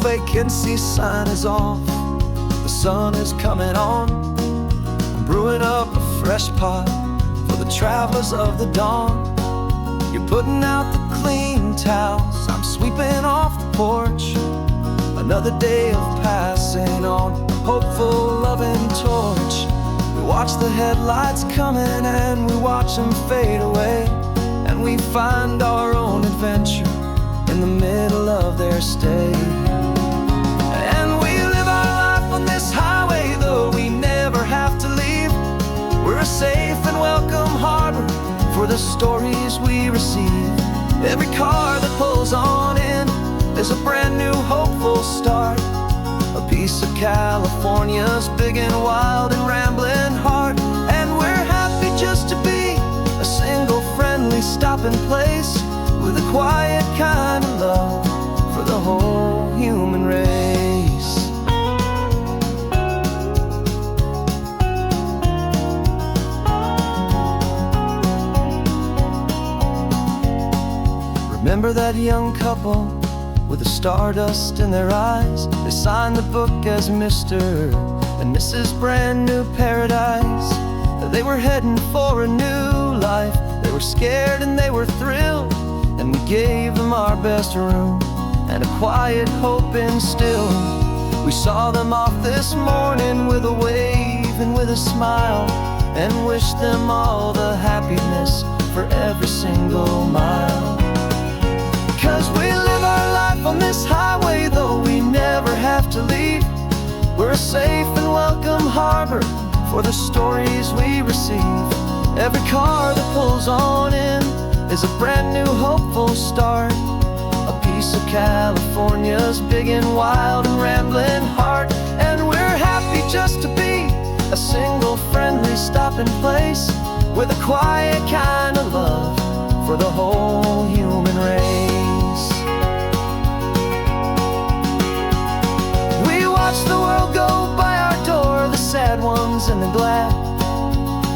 vacancy sign is off, the sun is coming on. I'm brewing up a fresh pot for the travelers of the dawn. You're putting out the clean towels, I'm sweeping off the porch. Another day of passing on, a hopeful, loving torch. We watch the headlights coming and we watch them fade away, and we find our own adventure in the middle of their stay. And we live our life on this highway, though we never have to leave. We're a safe and welcome harbor for the stories we receive. Every car that pulls on in is a brand new hopeful start, a piece of California's big and wild and rambling heart. And we're happy just to be a single friendly stopping place, with a quiet kind of love for the whole human race. Remember that young couple with the stardust in their eyes? They signed the book as Mr. and Mrs. Brand New Paradise. They were heading for a new life. They were scared and they were thrilled, and we gave them our best room and a quiet hope instilled. We saw them off this morning with a wave and with a smile, and wished them all the happiness for every single mile. 'Cause we live our life on this highway, though we never have to leave. We're a safe and welcome harbor for the stories we receive. Every car that pulls on in is a brand new hopeful start, a piece of California's big and wild and rambling heart. And we're happy just to be a single friendly stopping place, with a quiet kind of love for the whole human race. We watch the world go by our door, the sad ones and the glad,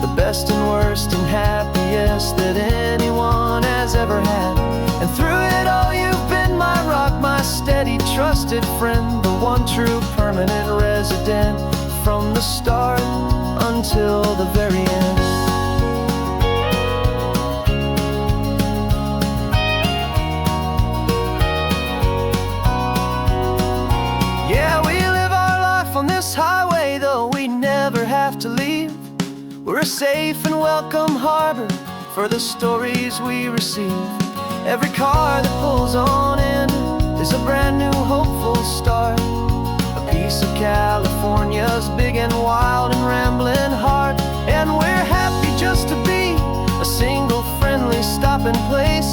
the best and worst and happiest that anyone has ever had. And through it all you've been my rock, my steady trusted friend, the one true permanent resident, from the start until the very end. Yeah, we live our life on this highway, though we never have to leave. We're a safe and welcome harbor for the stories we receive. Every car that pulls on in is a brand new hopeful start, a piece of California's big and wild and rambling heart. And we're happy just to be a single friendly stopping place,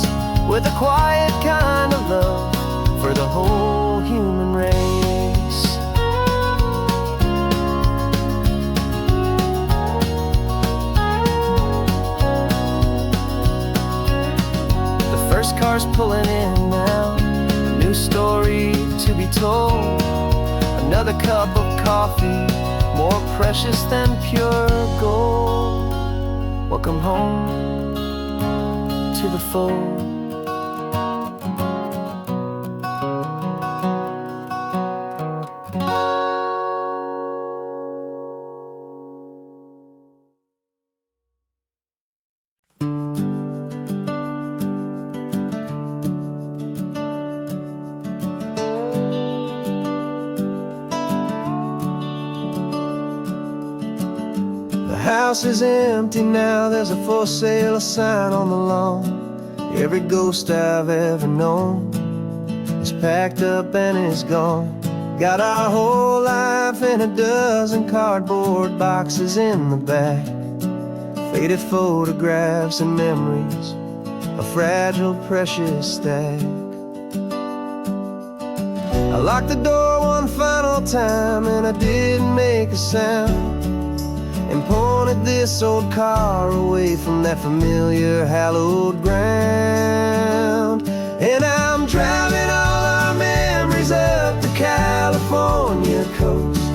with a quiet kind of love for the whole human race. Cars pulling in now, a new story to be told. Another cup of coffee, more precious than pure gold. Welcome home to the fold. The house is empty now, there's a for sale sign on the lawn. Every ghost I've ever known is packed up and is gone. Got our whole life in a dozen cardboard boxes in the back, faded photographs and memories, a fragile, precious stack. I locked the door one final time and I didn't make a sound, and pointed this old car away from that familiar hallowed ground. And I'm driving all our memories up the California coast,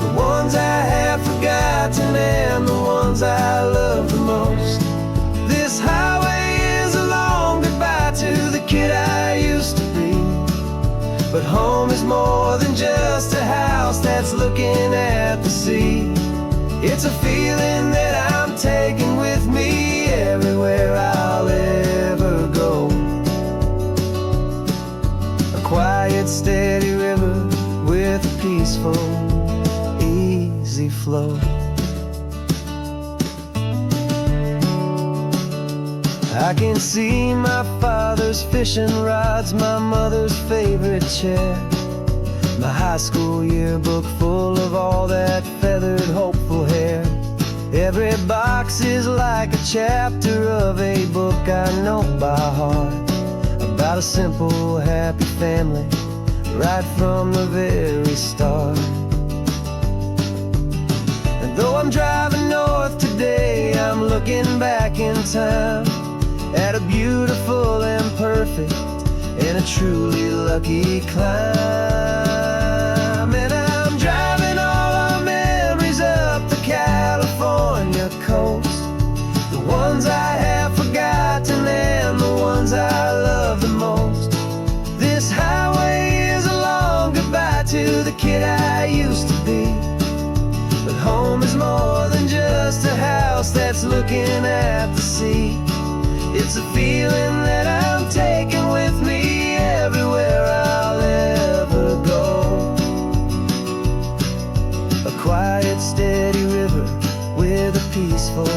the ones I have forgotten and the ones I love the most. This highway is a long goodbye to the kid I used to be, but home is more than just a house that's looking at the sea. It's a feeling that I'm taking with me everywhere I'll ever go. A quiet, steady river with a peaceful, easy flow. I can see my father's fishing rods, my mother's favorite chair, my high school yearbook full of all that feathered, hopeful hair. Every box is like a chapter of a book I know by heart, about a simple, happy family right from the very start. And though I'm driving north today, I'm looking back in time at a beautiful and perfect and a truly lucky climb. And I'm driving all our memories up the California coast, the ones I have forgotten and the ones I love the most. This highway is a long goodbye to the kid I used to be. But home is more than just a house that's looking at the sea. It's a feeling that I'm taking with me everywhere I'll ever go. A quiet, steady river with a peaceful,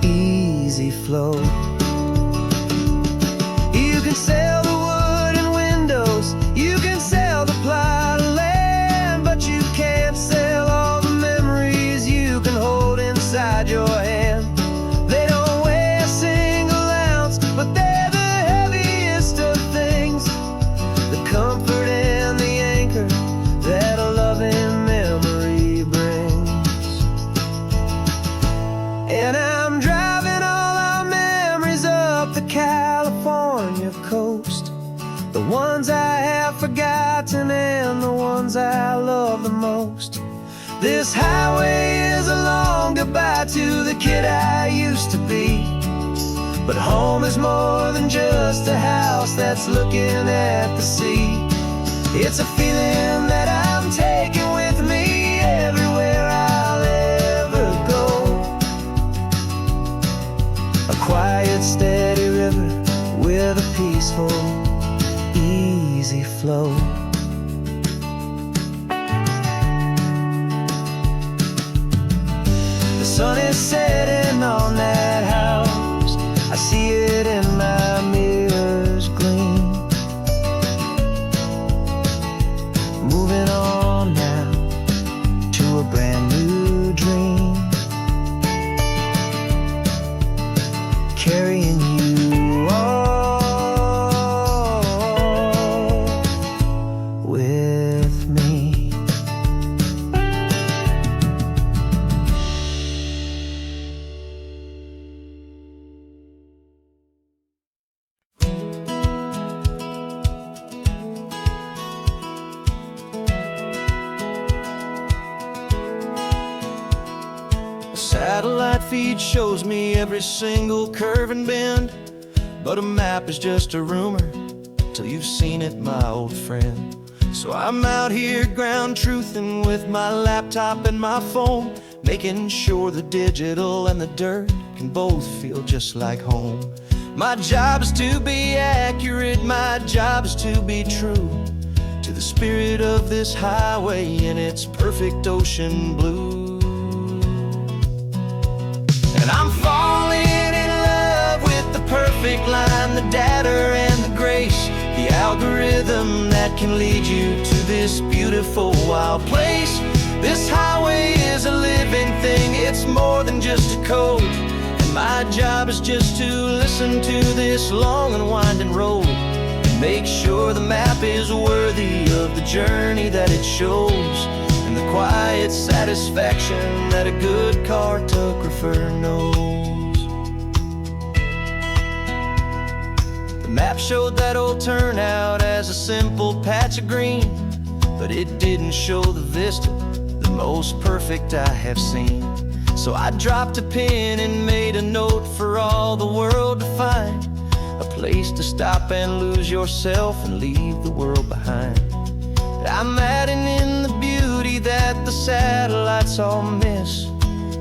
easy flow. You can sail the wooden windows, you can sail the plot of land, but you can't sail all the memories you can hold inside your hand. They don't weigh a single ounce, but they're the heaviest of things, the comfort and the anchor that a loving memory brings. And I'm driving all our memories up the California coast, the ones I have forgotten and the ones I love the most. This highway is a long goodbye to the kid I used to be. But home is more than just a house that's looking at the sea. It's a feeling that I'm taking with me everywhere I'll ever go. A quiet, steady river with a peaceful, easy flow. The sun is setting on that house, I see it in my mirror's gleam. Moving on now to a brand new dream, carrying you all with me. Satellite feed shows me every single curve and bend, but a map is just a rumor till you've seen it, my old friend. So I'm out here ground truthing with my laptop and my phone, making sure the digital and the dirt can both feel just like home. My job is to be accurate, my job is to be true to the spirit of this highway in its perfect ocean blue. And I'm falling in love with the perfect line, the data and the grace, the algorithm that can lead you to this beautiful wild place. This highway is a living thing, it's more than just a code. And my job is just to listen to this long and winding road and make sure the map is worthy of the journey that it shows, and the quiet satisfaction that a good cartographer knows. The map showed that old turnout as a simple patch of green, but it didn't show the vista, the most perfect I have seen. So I dropped a pin and made a note for all the world to find, a place to stop and lose yourself and leave the world behind. I'm adding in the beauty that the satellites all miss,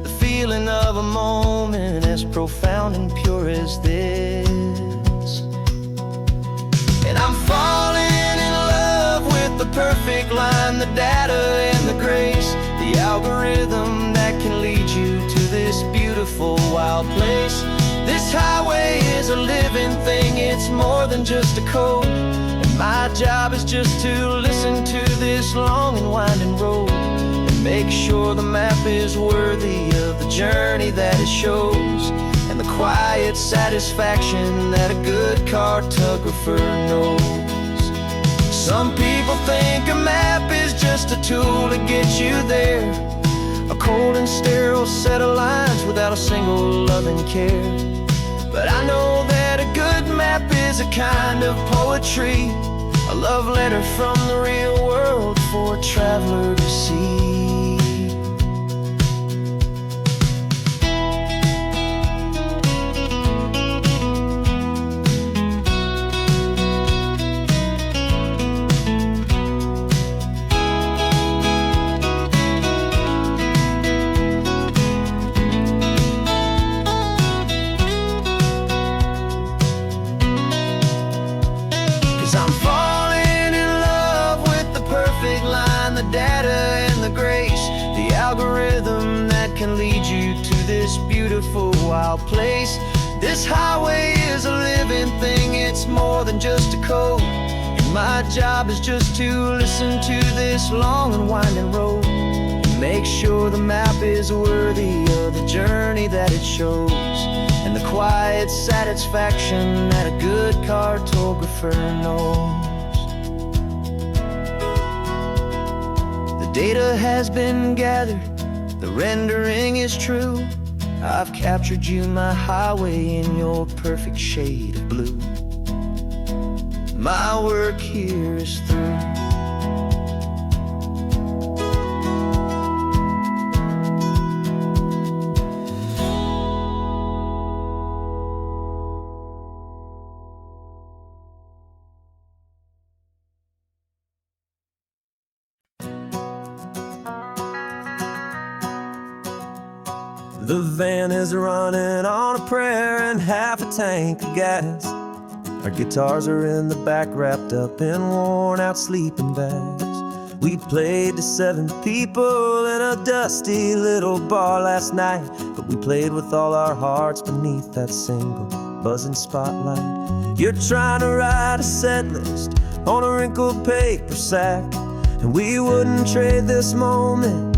the feeling of a moment as profound and pure as this. And I'm falling in love with the perfect line, the data and the grace, the algorithm that can lead you to this beautiful wild place. This highway is a living thing, it's more than just a code. And my job is just to listen to this long and winding road and make sure the map is worthy of the journey that it shows, and the quiet satisfaction that a good cartographer knows. Some people think a map is just a tool to get you there, a cold and sterile set of lines without a single loving care. But I know that a good map is a kind of poetry, a love letter from the real world for a traveler to see. 'Cause I'm falling in love with the perfect line, the data and the grace, the algorithm that can lead you to this beautiful wild place. This highway is a living thing, it's more than just a code. And my job is just to listen to this long and winding road and make sure the map is worthy of the journey that it shows, and the quiet satisfaction that a good cartographer knows. The data has been gathered, the rendering is true. I've captured you, my highway, in your perfect shade of blue. My work here is through. The van is running on a prayer and half a tank of gas. Our guitars are in the back, wrapped up in worn-out sleeping bags. We played to 7 people in a dusty little bar last night, but we played with all our hearts beneath that single buzzing spotlight. You're trying to write a set list on a wrinkled paper sack, and we wouldn't trade this moment.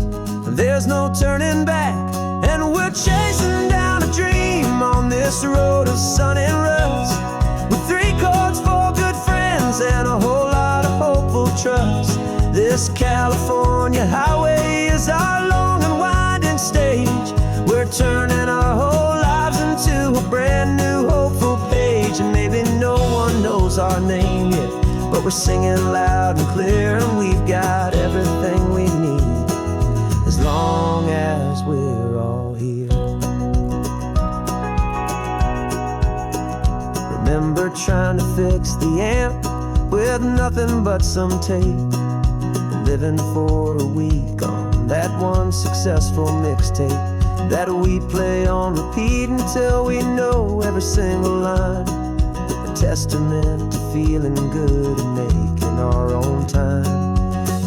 There's no turning back. And we're chasing down a dream on this road of sun and rust, with 3 chords for good friends and a whole lot of hopeful trust. This California highway is our long and winding stage. We're turning our whole lives into a brand new hopeful page. And maybe no one knows our name yet, but we're singing loud and clear, and we've got everything we need as long as we're all here. Remember trying to fix the amp with nothing but some tape, living for a week on that one successful mixtape that we play on repeat until we know every single line, a testament to feeling good and making our own time.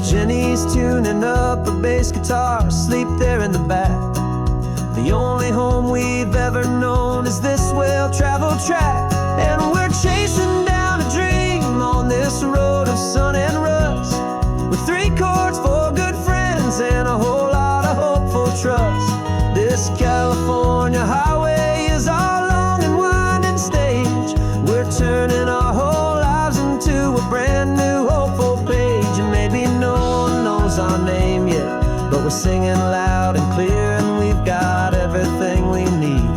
Jenny's tuning up a bass guitar, asleep there in the back. The only home we've ever known is this well-traveled track. And we're chasing down a dream on this road of sun and rust, with 3 chords for good friends and a whole lot of hopeful trust. This California highway is our long and winding stage. We're turning our whole lives into a brand new hopeful page. And maybe no one knows our name yet, but we're singing loud and clear, and we've got everything we need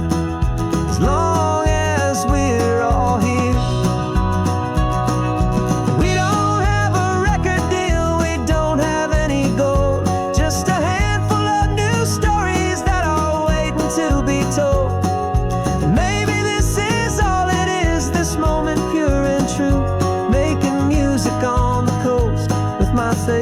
as long as we're all here. We don't have a record deal, we don't have any gold, just a handful of new stories that are waiting to be told. And maybe this is all it is, this moment pure and true, making music on the coast with my favorite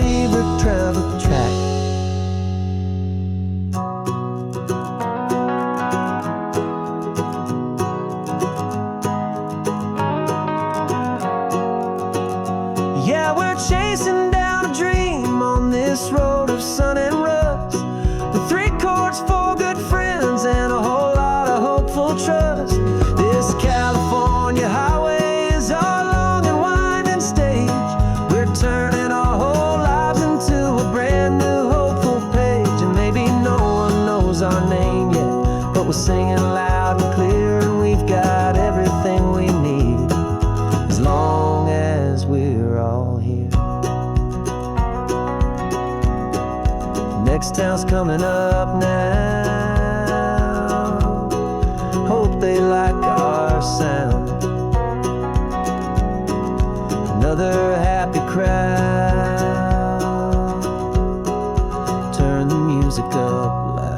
this town's coming up now. Hope they like our sound. Another happy crowd. Turn the music up loud.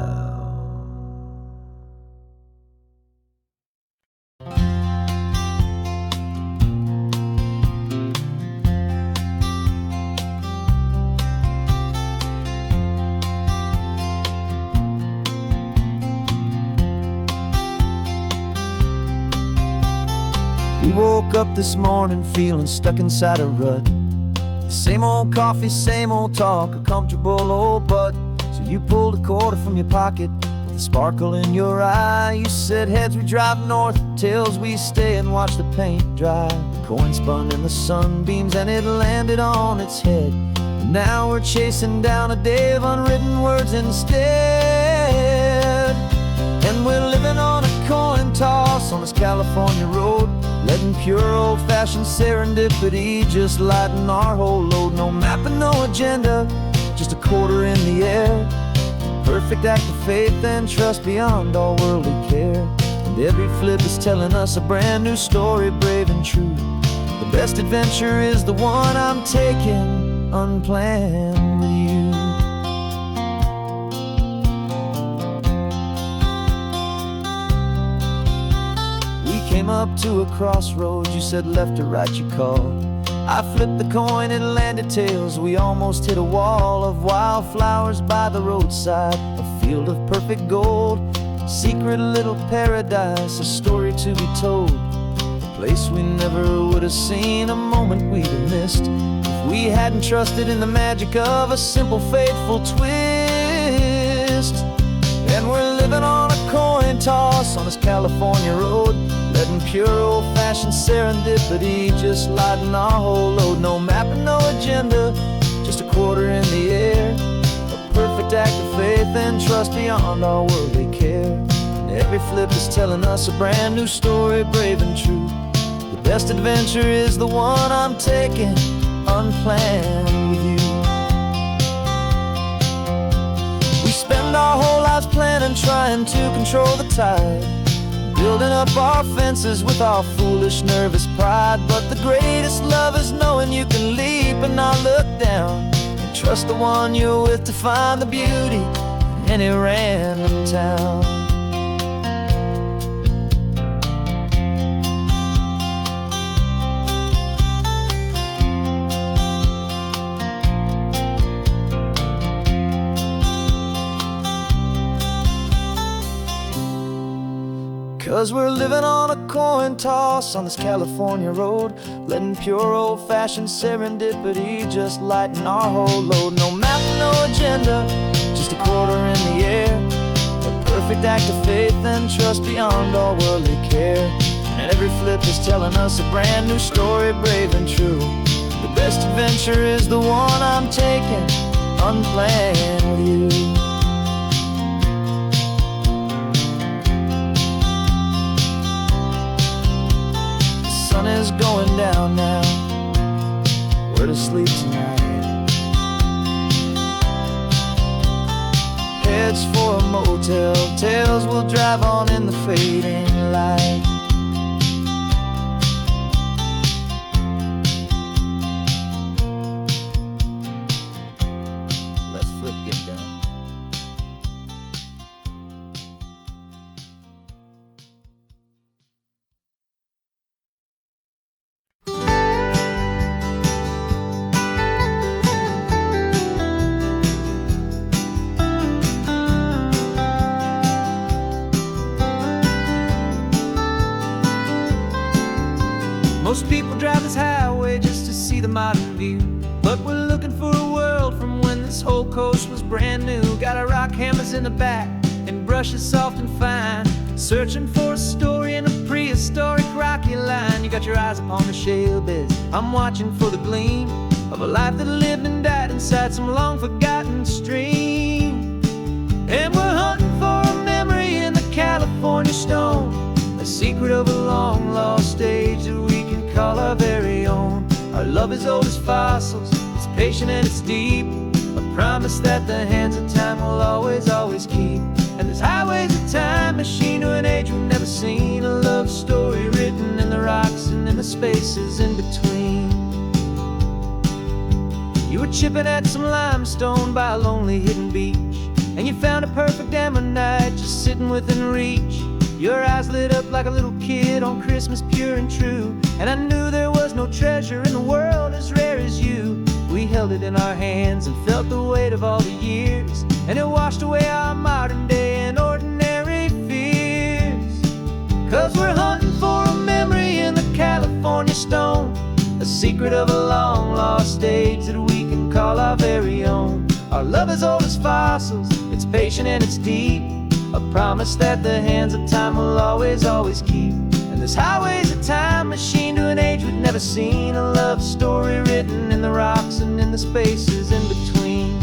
We woke up this morning feeling stuck inside a rut. Same old coffee, same old talk, a comfortable old butt. So you pulled a quarter from your pocket with a sparkle in your eye. You said heads we drive north, tails we stay and watch the paint dry. The coin spun in the sunbeams and it landed on its head. And now we're chasing down a day of unwritten words instead. And we're living on a coin toss on this California road, letting pure old-fashioned serendipity just lighten our whole load. No map and no agenda, just a quarter in the air. Perfect act of faith and trust beyond all worldly care. And every flip is telling us a brand new story, brave and true. The best adventure is the one I'm taking, unplanned with you. Came up to a crossroads, you said left or right you called. I flipped the coin, it landed tails. We almost hit a wall of wildflowers by the roadside, a field of perfect gold, secret little paradise, a story to be told, a place we never would have seen, a moment we'd have missed if we hadn't trusted in the magic of a simple faithful twist. And we're living on a coin toss on this California road, letting pure old-fashioned serendipity just lighten our whole load. No map and no agenda, just a quarter in the air. A perfect act of faith and trust beyond our worldly care. And every flip is telling us a brand new story, brave and true. The best adventure is the one I'm taking, unplanned with you. We spend our whole lives planning, trying to control the tide, building up our fences with our foolish, nervous pride. But the greatest love is knowing you can leap and not look down, and trust the one you're with to find the beauty in any random town. 'Cause we're living on a coin toss on this California road, letting pure old-fashioned serendipity just lighten our whole load. No map, no agenda, just a quarter in the air. A perfect act of faith and trust beyond all worldly care. And every flip is telling us a brand new story, brave and true. The best adventure is the one I'm taking, unplanned with you. Sun is going down now, we're to sleep tonight. Heads for a motel, tails will drive on in the fading light. Let's flip get down. Most people drive this highway just to see the modern view, but we're looking for a world from when this whole coast was brand new. Got our rock hammers in the back and brushes soft and fine, searching for a story in a prehistoric rocky line. You got your eyes upon the shale beds, I'm watching for the gleam of a life that lived and died inside some long forgotten stream. And we're hunting for a memory in the California stone, a secret of a long lost age that we can call our very own. Our love is old as fossils, it's patient and it's deep, a promise that the hands of time will always, always keep. And this highway's a time machine to an age we've never seen, a love story written in the rocks and in the spaces in between. You were chipping at some limestone by a lonely hidden beach, and you found a perfect ammonite just sitting within reach. Your eyes lit up like a little kid on Christmas, pure and true. And I knew there was no treasure in the world as rare as you. We held it in our hands and felt the weight of all the years, and it washed away our modern day and ordinary fears. 'Cause we're hunting for a memory in the California stone, a secret of a long lost age that we can call our very own. Our love is old as fossils, it's patient and it's deep, a promise that the hands of time will always, always keep. And this highway's a time machine to an age we've never seen, a love story written in the rocks and in the spaces in between.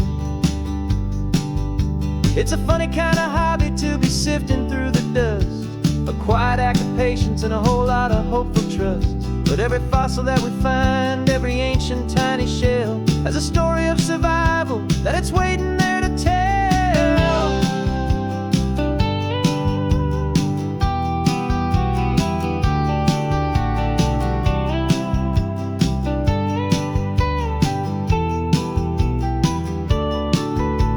It's a funny kind of hobby to be sifting through the dust, a quiet act of patience and a whole lot of hopeful trust. But every fossil that we find, every ancient tiny shell, has a story of survival that it's waiting there to tell.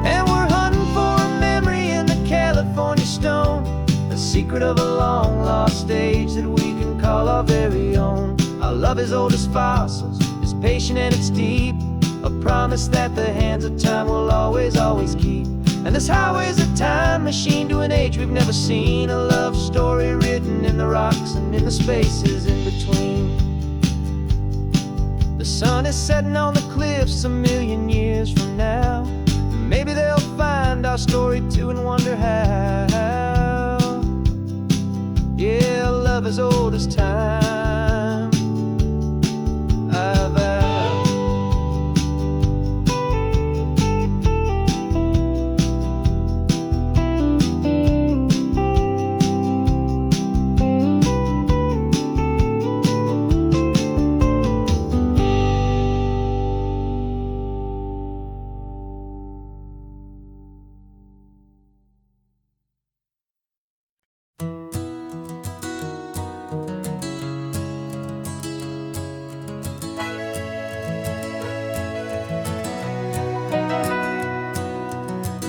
And we're hunting for a memory in the California stone, a secret of a long lost age that we can call our very own. Our love is old as fossils, it's patient and it's deep, a promise that the hands of time will always, always keep. And this highway's a time machine to an age we've never seen, a love story written in the rocks and in the spaces in between. The sun is setting on the cliffs a million years from now. Maybe they'll find our story too and wonder how. Yeah, love is old as time, I vow.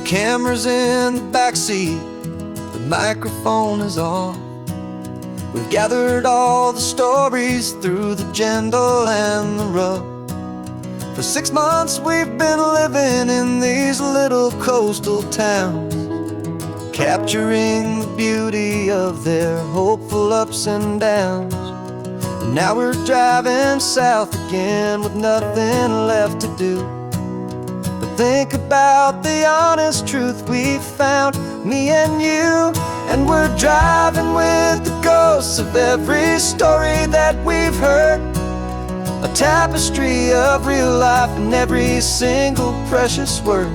Camera's in the backseat, the microphone is on. We've gathered all the stories through the gentle and the rough. For 6 months we've been living in these little coastal towns, capturing the beauty of their hopeful ups and downs. And now we're driving south again with nothing left to do. Think about the honest truth we found, me and you. And we're driving with the ghosts of every story that we've heard, a tapestry of real life in every single precious word.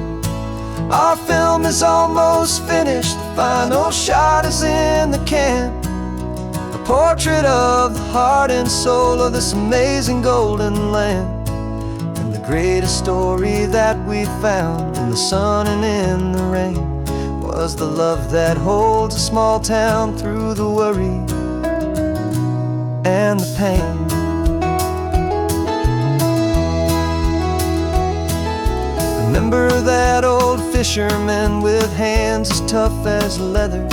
Our film is almost finished, the final shot is in the can, a portrait of the heart and soul of this amazing golden land. Greatest story that we found in the sun and in the rain was the love that holds a small town through the worry and the pain. Remember that old fisherman with hands as tough as leather?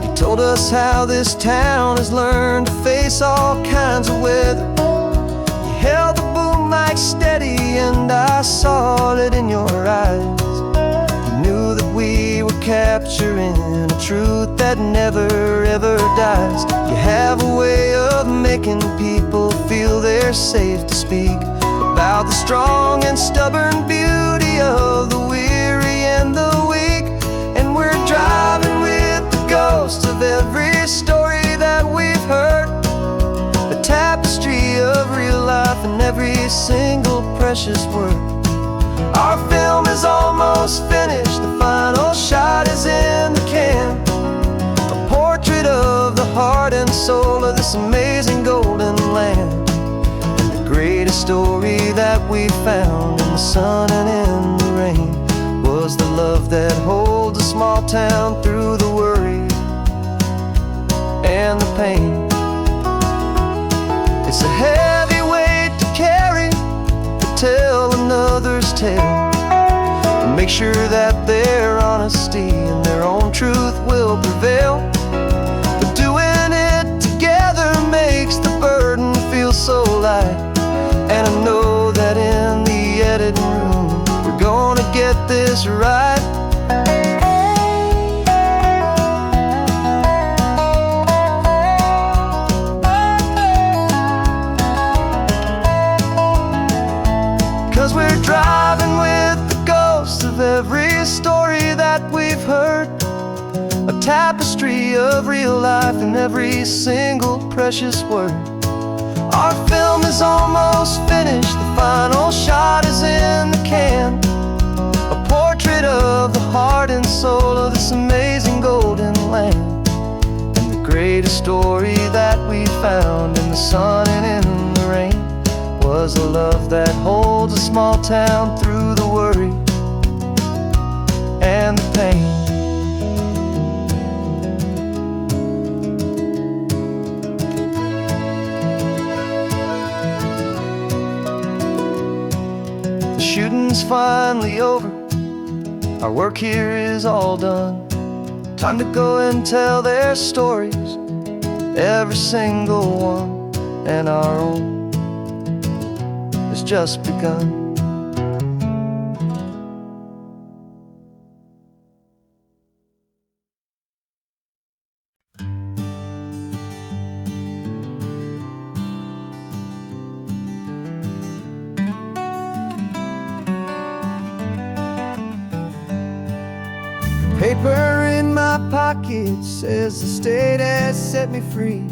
He told us how this town has learned to face all kinds of weather. You held the boom mic steady and I saw it in your eyes. You knew that we were capturing a truth that never ever dies. You have a way of making people feel they're safe to speak about the strong and stubborn beauty of the weary and the weak. And we're driving with the ghosts of every story that we've heard, a tapestry of real life in every single precious word. Our film is almost finished, the final shot is in the can, a portrait of the heart and soul of this amazing golden land, and the greatest story that we found in the sun and in the rain was the love that holds a small town through the worry and the pain. It's a heavy weight to carry, to tell another's tale, and make sure that their honesty and their own truth will prevail. But doing it together makes the burden feel so light. And I know that in the editing room we're gonna get this right. 'Cause we're driving with the ghosts of every story that we've heard, a tapestry of real life in every single precious word. Our film is almost finished, the final shot is in the can, a portrait of the heart and soul of this amazing golden land. And the greatest story that we found in the sun and in the rain was a love that holds a small town through the worry and the pain. The shooting's finally over, our work here is all done. Time to go and tell their stories, every single one, and our own has just begun. Paper in my pocket says the state has set me free,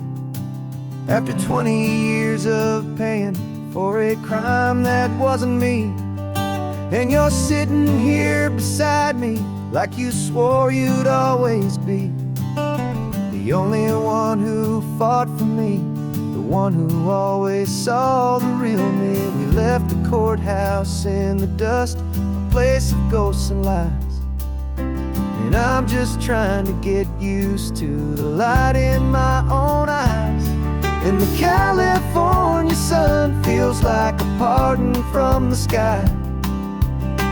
after 20 years of paying for a crime that wasn't me. And you're sitting here beside me like you swore you'd always be, the only one who fought for me, the one who always saw the real me. We left the courthouse in the dust, a place of ghosts and lies. And I'm just trying to get used to the light in my own eyes. And the California sun feels like a pardon from the sky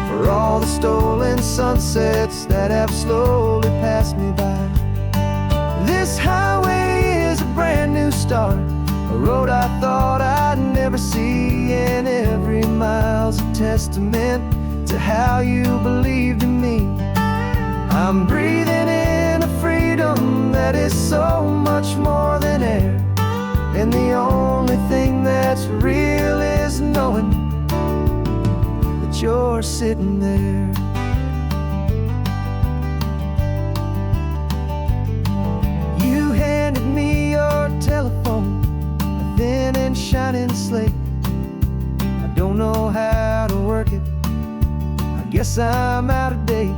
for all the stolen sunsets that have slowly passed me by. This highway is a brand new start, a road I thought I'd never see, and every mile's a testament to how you believed in me. I'm breathing in a freedom that is so much more than air, and the only thing that's real is knowing that you're sitting there. You handed me your telephone, a thin and shining slate. I don't know how to work it, I guess I'm out of date.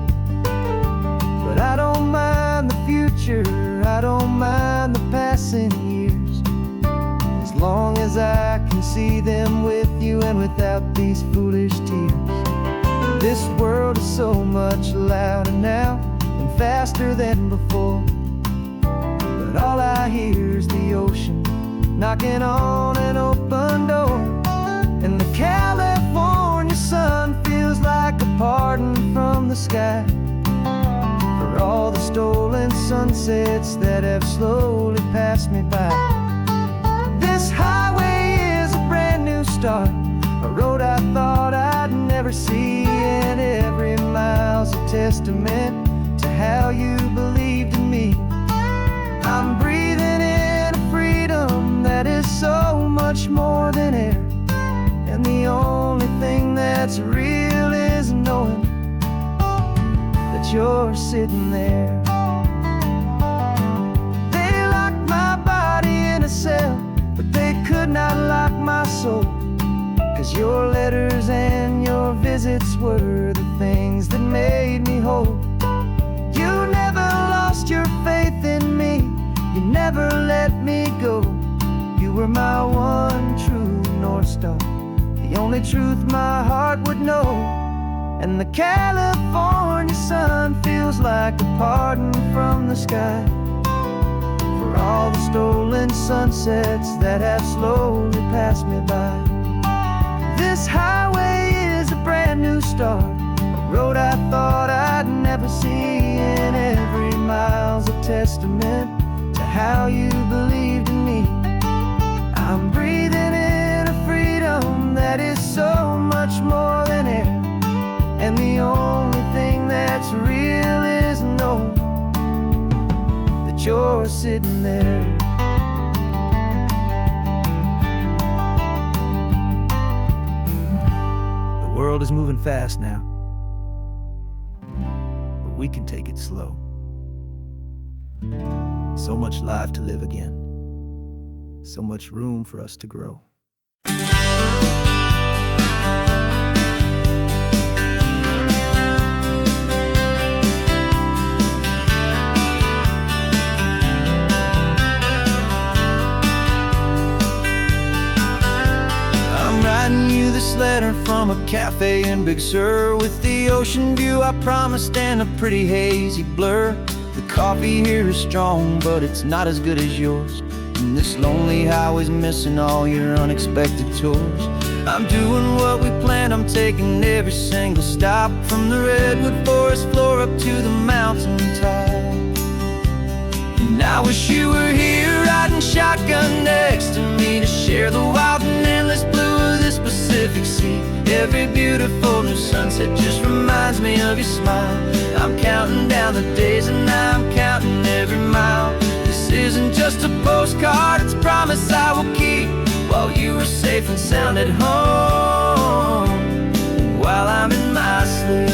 But I don't mind the future, I don't mind the passing years, as long as I can see them with you and without these foolish tears. This world is so much louder now and faster than before, but all I hear is the ocean knocking on an open door. And the California sun feels like a pardon from the sky for all the stolen sunsets that have slowly passed me by. This highway is a brand new start, a road I thought I'd never see, and every mile's a testament to how you believed in me. I'm breathing in a freedom that is so much more than air, and the only thing that's real is knowing that you're sitting there. They locked my body in a cell, but they could not lock my soul, 'cause your letters and your visits were the things that made me whole. You never lost your faith in me, you never let me go. You were my one true North Star, the only truth my heart would know. and the California sun feels like a pardon from the sky for all the stolen sunsets that have slowly passed me by. This highway is a brand new start, a road I thought I'd never see, and every mile's a testament to how you believed in me. I'm breathing in a freedom that is so much more than air, and the only thing that's real is knowing that you're sitting there. The world is moving fast now, but we can take it slow. So much life to live again, so much room for us to grow. I'm writing you this letter from a cafe in Big Sur, with the ocean view I promised and a pretty hazy blur. The coffee here is strong, but it's not as good as yours, and this lonely highway's missing all your unexpected tours. I'm doing what we planned, I'm taking every single stop, from the redwood forest floor up to the mountain top. And I wish you were here riding shotgun next to me, to share the wild and endless blue of this Pacific Sea. Every beautiful new sunset just reminds me of your smile. I'm counting down the days and I'm counting every mile. This isn't just a postcard, it's a promise I will keep, while you are safe and sound at home, while I'm in my sleep.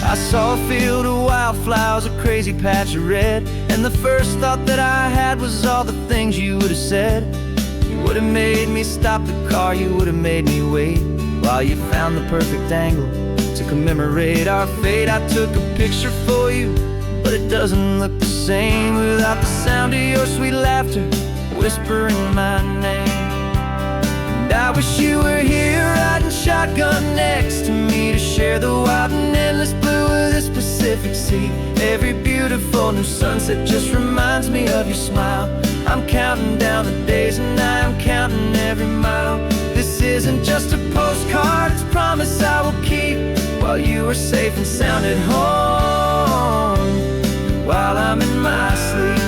I saw a field of wildflowers, a crazy patch of red, and the first thought that I had was all the things you would have said. You would have made me stop the car, you would have made me wait, while you found the perfect angle to commemorate our fate. I took a picture for you, but it doesn't look the same without the sound of your sweet laughter whispering my name. And I wish you were here riding shotgun next to me, to share the wild and endless blue of this Pacific Sea. Every beautiful new sunset just reminds me of your smile. I'm counting down the days and I'm counting every mile. This isn't just a postcard, it's a promise I will keep, while you are safe and sound at home, while I'm in my sleep.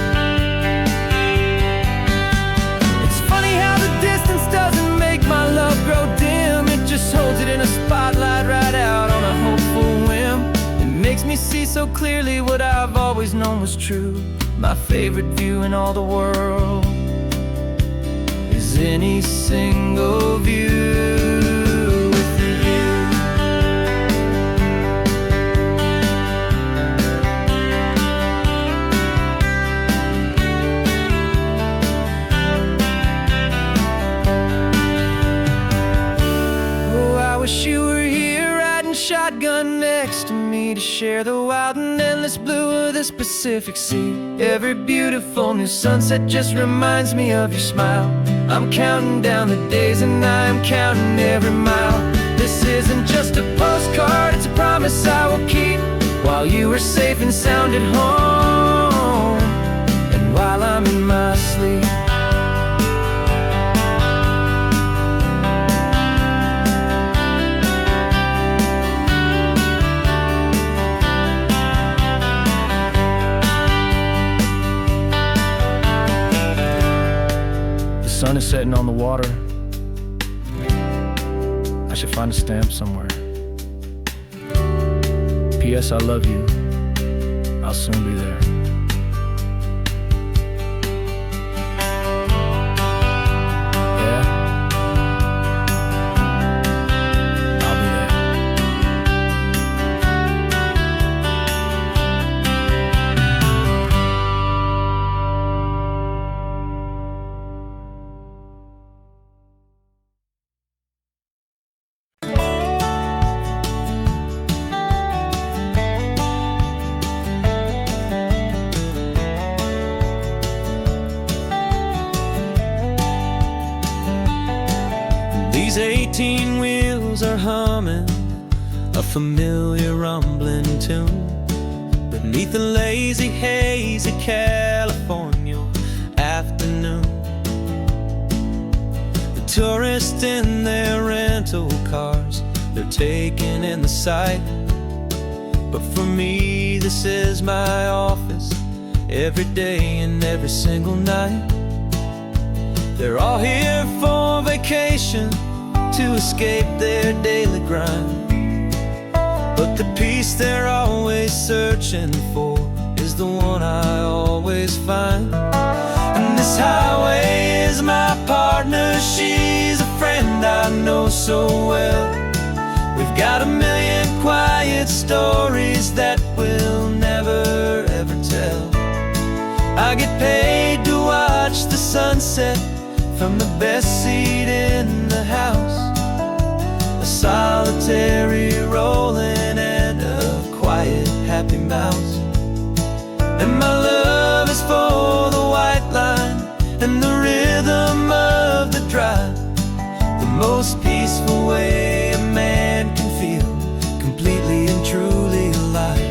It's funny how the distance doesn't make my love grow dim, it just holds it in a spotlight right out on a hopeful whim. It makes me see so clearly what I've always known was true. My favorite view in all the world is any single view with you. Oh, I wish you were here riding shotgun next to me, to share the wild and endless blue of this Pacific Sea. Every beautiful new sunset just reminds me of your smile. I'm counting down the days and I'm counting every mile. This isn't just a postcard, it's a promise I will keep, while you are safe and sound at home, and while I'm in my sleep. The sun is setting on the water. I should find a stamp somewhere. P.S. I love you. I'll soon be there. Yeah? I'll be there. These 18 wheels wheels are humming a familiar rumbling tune beneath the lazy haze of California afternoon. The tourists in their rental cars, they're taking in the sight. But for me, this is my office, every day and every single night. They're all here for vacation, to escape their daily grind. But the peace they're always searching for is the one I always find. And this highway is my partner, she's a friend I know so well. We've got a million quiet stories that we'll never ever tell. I get paid to watch the sunset from the best seat in the house. A solitary rolling and a quiet happy mouse. And my love is for the white line and the rhythm of the drive. The most peaceful way a man can feel completely and truly alive.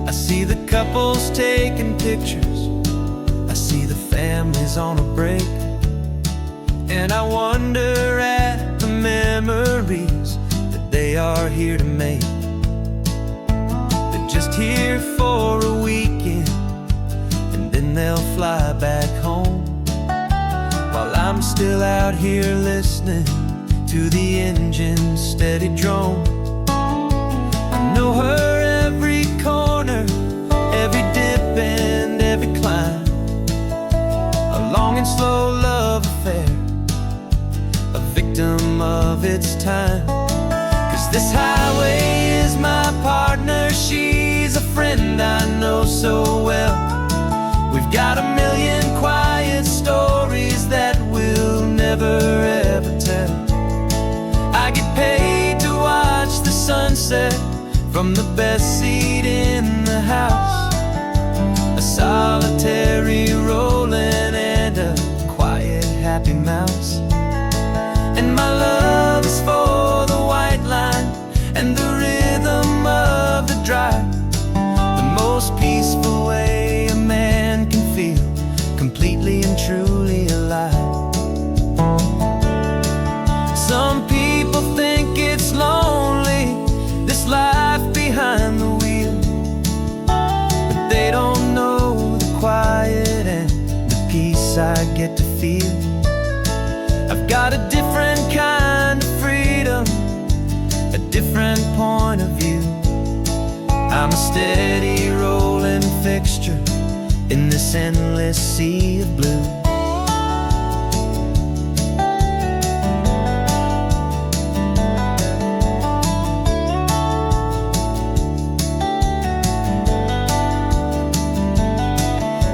I see the couples taking pictures, I see the families on a break, and I wonder at the memories that they are here to make. They're just here for a weekend, and then they'll fly back home, while I'm still out here listening to the engine's steady drone. I know her every corner, every dip and every climb. A long and slow love affair, a victim of its time. 'Cause this highway is my partner, she's a friend I know so well. We've got a million quiet stories that we'll never ever tell. I get paid to watch the sunset from the best seat in the house. A solitary rolling and a quiet happy mouse. And my love is for the white line and the rhythm of the drive. The most peaceful way a man can feel completely and truly alive. Some people think it's lonely, this life behind the wheel, but they don't know the quiet and the peace I get to feel. I've got a different kind of freedom, a different point of view. I'm a steady rolling fixture in this endless sea of blue.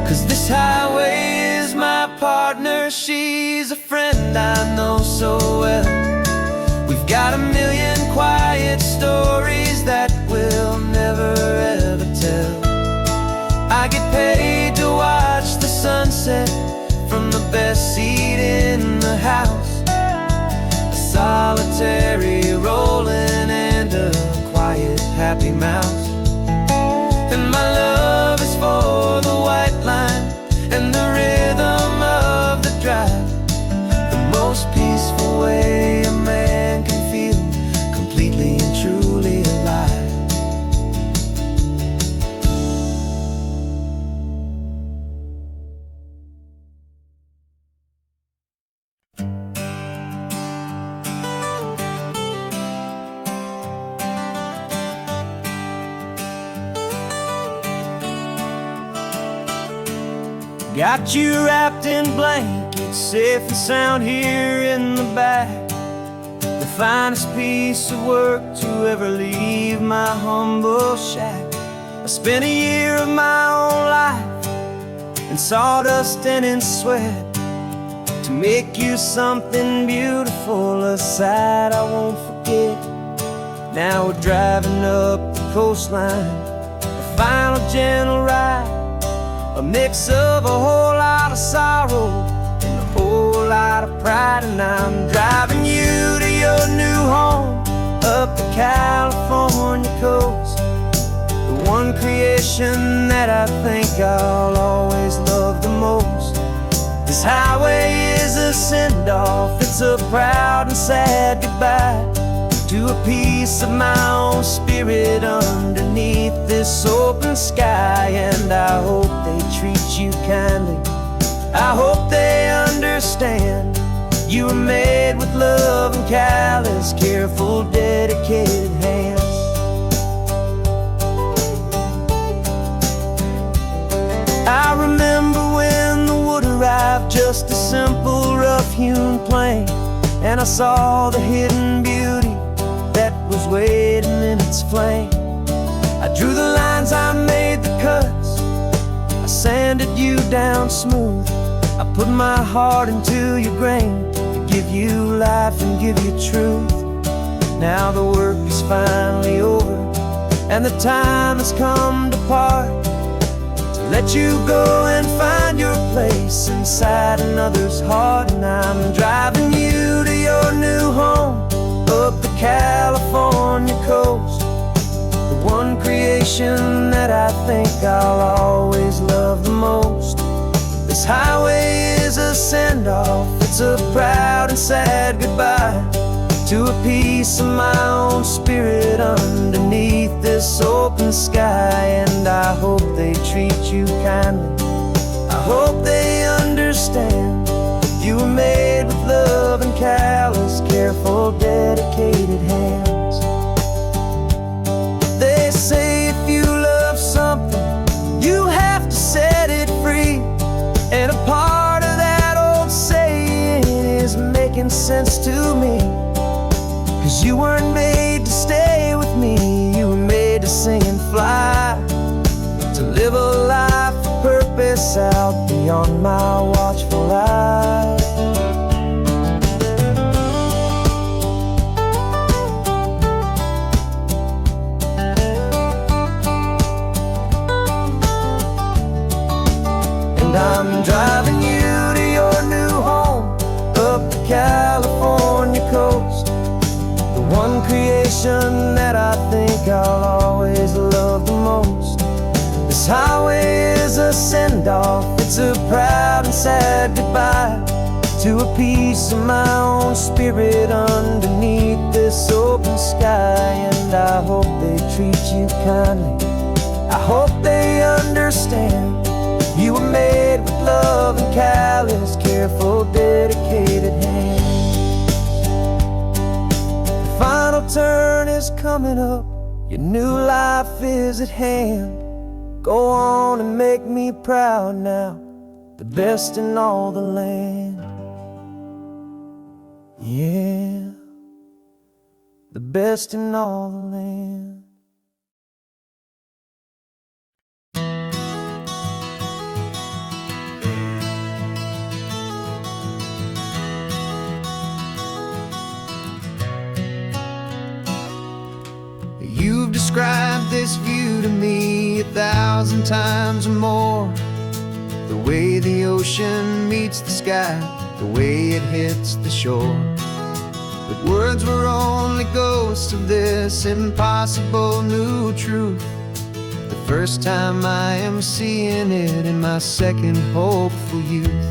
'Cause this highway is my partner, she's a friend I know so well. We've got a million quiet stories that we'll never ever tell. I get paid to watch the sunset from the best seat in the house. A solitary rolling and a quiet happy mouse. And my love is for the white line and the rhythm of the drive. The most peaceful way a man can feel completely and truly alive. Got you wrapped in blankets, safe and sound here in the back. The finest piece of work to ever leave my humble shack. I spent a year of my own life in sawdust and in sweat to make you something beautiful, a sight I won't forget. Now we're driving up the coastline, a final gentle ride, a mix of a whole lot of sorrow and a whole lot of pride. And I'm driving you your new home up the California coast. The one creation that I think I'll always love the most. This highway is a send-off, it's a proud and sad goodbye to a piece of my own spirit underneath this open sky. And I hope they treat you kindly, I hope they understand you were made with love and callous, careful, dedicated hands. I remember when the wood arrived, just a simple rough-hewn plank, and I saw the hidden beauty that was waiting in its flame. I drew the lines, I made the cuts, I sanded you down smooth. I put my heart into your grain to give you life and give you truth. Now the work is finally over, and the time has come to part, to let you go and find your place inside another's heart. And I'm driving you to your new home up the California coast, the one creation that I think I'll always love the most. This highway is a send-off, it's a proud and sad goodbye to a piece of my own spirit underneath this open sky. And I hope they treat you kindly, I hope they understand you were made with love and callous, careful, dedicated hands. They say if you love something, you have to set it free. And a part of that old saying is making sense to me, 'cause you weren't made to stay with me, you were made to sing and fly, to live a life of purpose out beyond my watchful eye. And I'm driving you to your new home up the California coast, the one creation that I think I'll always love the most. This highway is a send-off, it's a proud and sad goodbye to a piece of my own spirit underneath this open sky. And I hope they treat you kindly, I hope they understand you were made with love and callous, careful, dedicated hands. The final turn is coming up, your new life is at hand. Go on and make me proud now, the best in all the land. Yeah, the best in all the land. You've described this view to me 1,000 times or more, the way the ocean meets the sky, the way it hits the shore. But words were only ghosts of this impossible new truth. The first time I am seeing it in my second hopeful youth.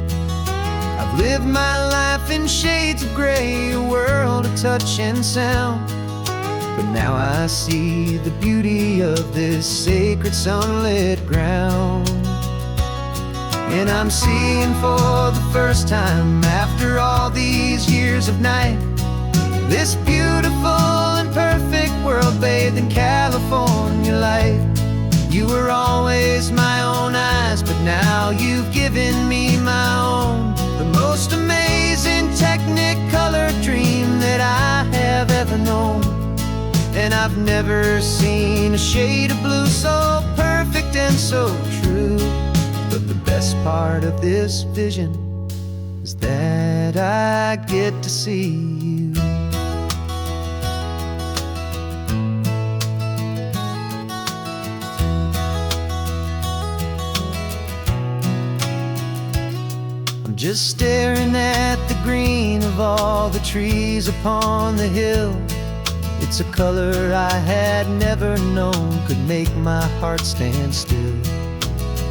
I've lived my life in shades of gray, a world of touch and sound, but now I see the beauty of this sacred sunlit ground. And I'm seeing for the first time, after all these years of night, this beautiful and perfect world bathed in California light. You were always my own eyes, but now you've given me my own, the most amazing technicolor dream that I have ever known. And I've never seen a shade of blue so perfect and so true. But the best part of this vision is that I get to see you. just staring at the green of all the trees upon the hill. It's a color I had never known could make my heart stand still.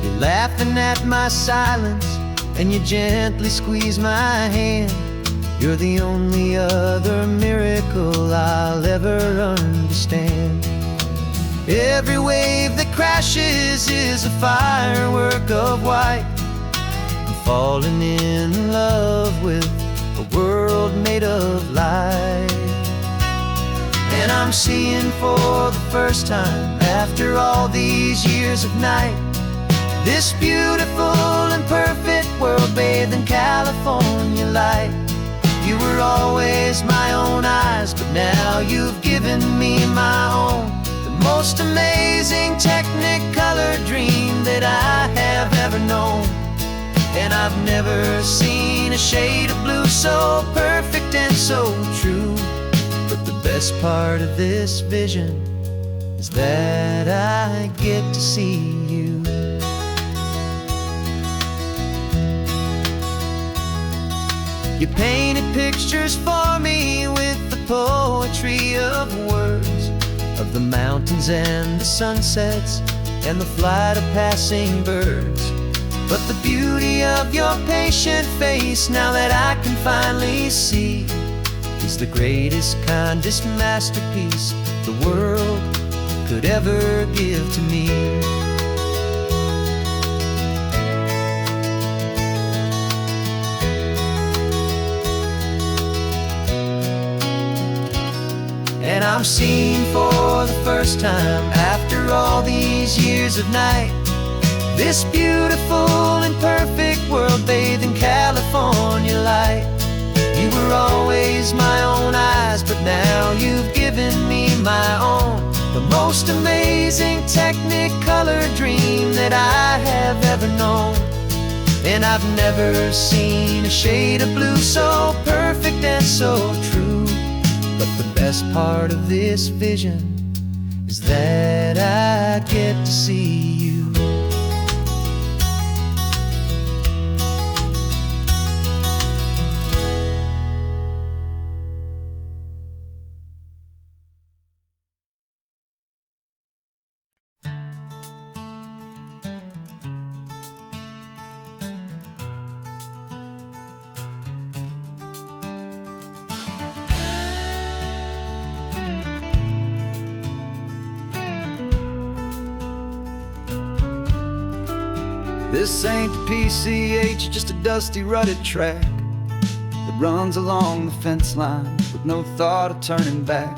You're laughing at my silence, and you gently squeeze my hand. You're the only other miracle I'll ever understand. Every wave that crashes is a firework of white. I'm falling in love with a world made of light. And I'm seeing for the first time, after all these years of night, this beautiful and perfect world bathed in California light. You were always my own eyes, but now you've given me my own. The most amazing technicolor dream that I have ever known. And I've never seen a shade of blue so perfect and so true. But the best part of this vision is that I get to see you. You painted pictures for me with the poetry of words, of the mountains and the sunsets and the flight of passing birds. But the beauty of your patient face, now that I can finally see, is the greatest, kindest masterpiece the world could ever give to me. And I'm seeing for the first time, after all these years of night, this beautiful and perfect world bathed in California light. You were always my own eyes, but now you've given me my own. The most amazing technicolor dream that I have ever known. And I've never seen a shade of blue so perfect and so true. But the best part of this vision is that I get to see you. This ain't the PCH, just a dusty, rutted track that runs along the fence line with no thought of turning back.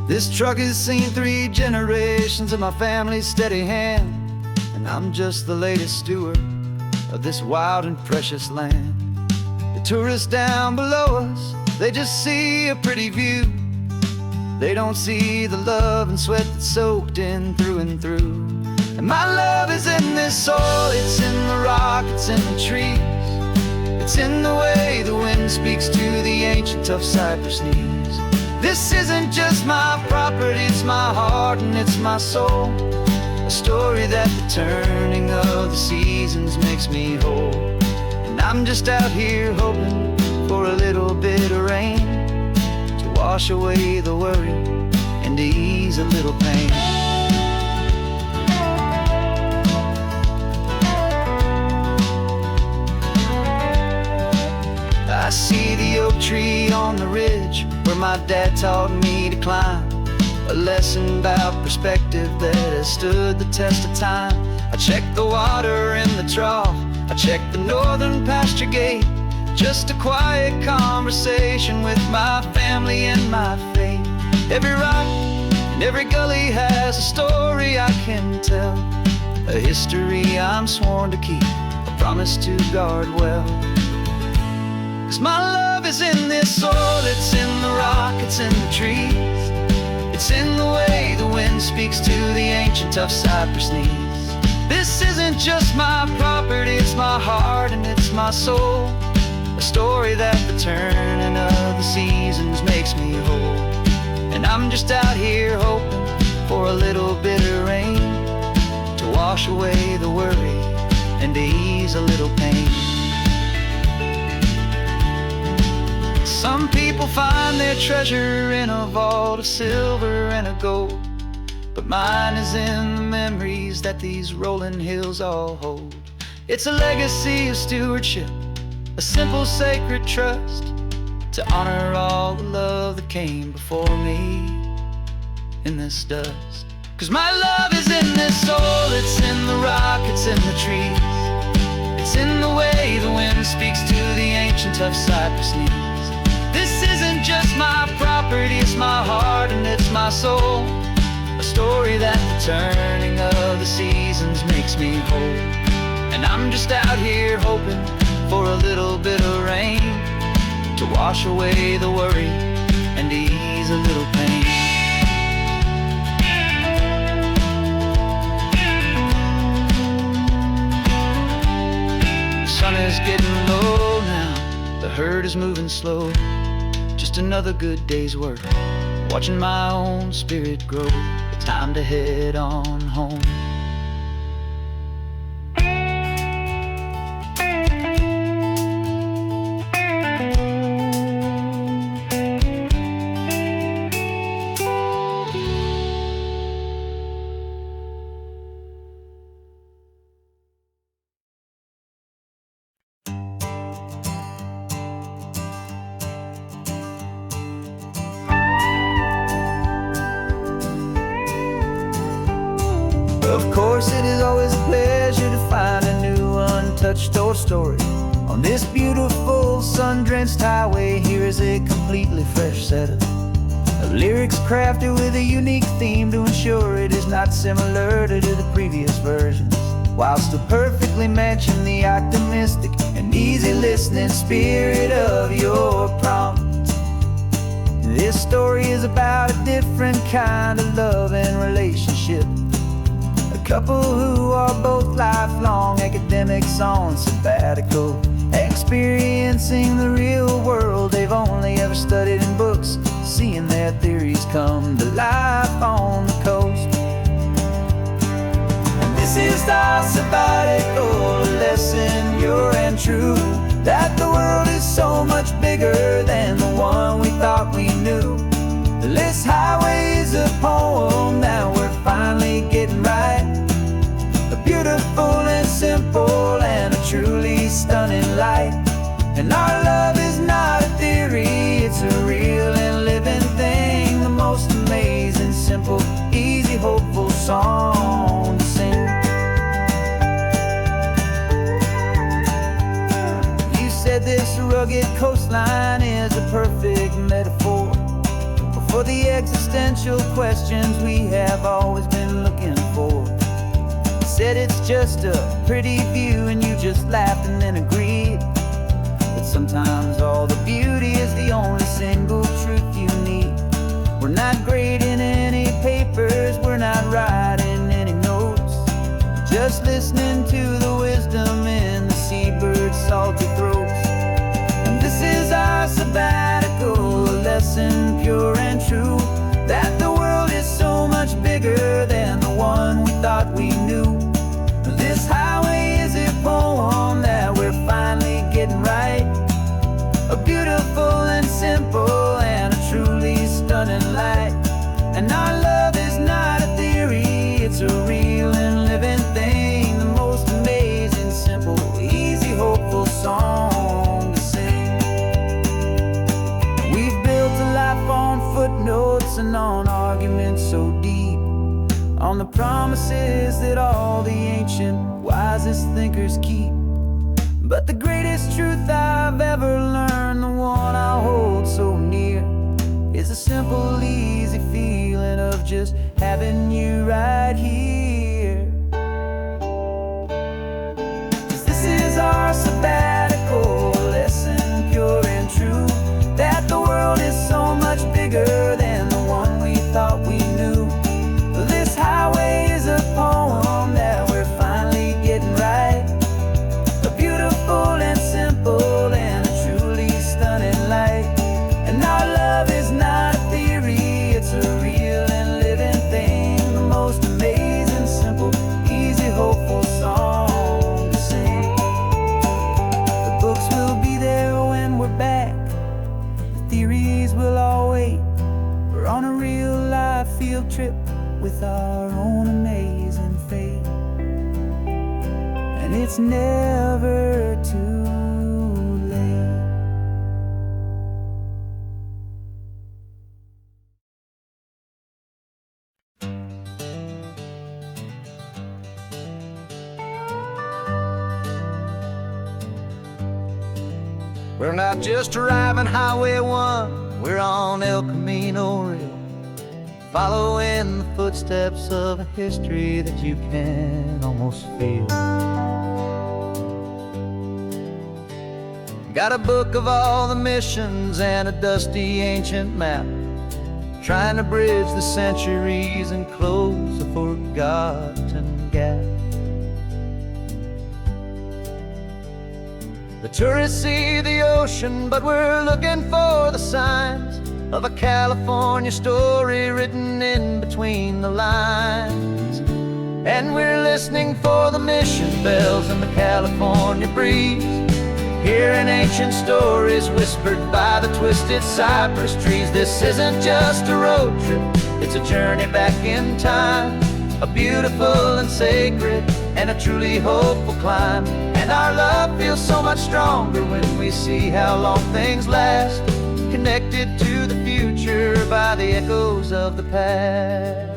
This truck has seen 3 generations of my family's steady hand, and I'm just the latest steward of this wild and precious land. The tourists down below us, they just see a pretty view. They don't see the love and sweat that's soaked in through and through. And my love is in this soil, it's in the rock, it's in the trees. It's in the way the wind speaks to the ancient tough cypress knees. This isn't just my property, it's my heart and it's my soul. A story that the turning of the seasons makes me whole. And I'm just out here hoping for a little bit of rain to wash away the worry and to ease a little pain. I see the oak tree on the ridge where my dad taught me to climb. A lesson about perspective that has stood the test of time. I check the water in the trough, I check the northern pasture gate. Just a quiet conversation with my family and my faith. Every rock and every gully has a story I can tell. A history I'm sworn to keep, a promise to guard well. 'Cause my love is in this soil, it's in the rock, it's in the trees. It's in the way the wind speaks to the ancient tough cypress knees. This isn't just my property, it's my heart and it's my soul. A story that the turning of the seasons makes me whole. And I'm just out here hoping for a little bit of rain to wash away the worry and to ease a little pain. Some people find their treasure in a vault of silver and of gold, but mine is in the memories that these rolling hills all hold. It's a legacy of stewardship, a simple sacred trust, to honor all the love that came before me in this dust. 'Cause my love is in this soul, it's in the rock, it's in the trees. It's in the way the wind speaks to the ancient tough cypress knees. This isn't just my property, it's my heart and it's my soul. A story that the turning of the seasons makes me whole. And I'm just out here hoping for a little bit of rain to wash away the worry and ease a little pain. The sun is getting low now, the herd is moving slow. Just another good day's work, watching my own spirit grow. Time to head on home. Of course, it is always a pleasure to find a new untouched old story. On this beautiful sun-drenched highway, here is a completely fresh set of lyrics crafted with a unique theme to ensure it is not similar to the previous versions, while still perfectly matching the optimistic and easy listening spirit of your prompt. This story is about a different kind of love and relationship. A couple who are both lifelong academics on sabbatical, experiencing the real world they've only ever studied in books, seeing their theories come to life on the coast. And this is our sabbatical lesson, pure and true, that the world is so much bigger than the one we thought we knew. This highway is a poem that we're finally getting right. A beautiful and simple and a truly stunning light. And our love is not a theory, it's a real and living thing. The most amazing, simple, easy, hopeful song to sing. You said this rugged coastline is a perfect metaphor for the existential questions we have always been looking for. You said it's just a pretty view and you just laughed and then agreed. But sometimes all the beauty is the only single truth you need. We're not grading any papers, we're not writing any notes, just listening to the wisdom in the seabird's salty throats. And this is our sabbatical lesson, pure and true, that the world is so much bigger than the one we thought we knew. This highway is a poem that we're finally getting right. A beautiful and simple and a truly stunning light. And our love is not a theory, it's a real and living thing. The most amazing, simple, easy, hopeful song to sing. We've built a life on footnotes and on arguments so deep, on the promises that all the ancient, wisest thinkers keep. But the greatest truth I've ever learned, the one I hold so near, is a simple, easy feeling of just having you right here. 'Cause this is our sabbatical lesson, pure and true, that the world is so much bigger than the one we thought we knew. This highway is a poem that we're finally getting right. A beautiful and simple and a truly stunning light. And our love is not a theory, it's a real and living thing. The most amazing trip with our own amazing fate. And it's never too late. We're not just driving Highway 1, we're on El Camino Real, following the footsteps of a history that you can almost feel. Got a book of all the missions and a dusty ancient map, trying to bridge the centuries and close a forgotten gap. The tourists see the ocean, but we're looking for the signs of a California story written in between the lines. And we're listening for the mission bells and the California breeze, hearing ancient stories whispered by the twisted cypress trees. This isn't just a road trip, it's a journey back in time, a beautiful and sacred and a truly hopeful climb. And our love feels so much stronger when we see how long things last, connected to the future by the echoes of the past.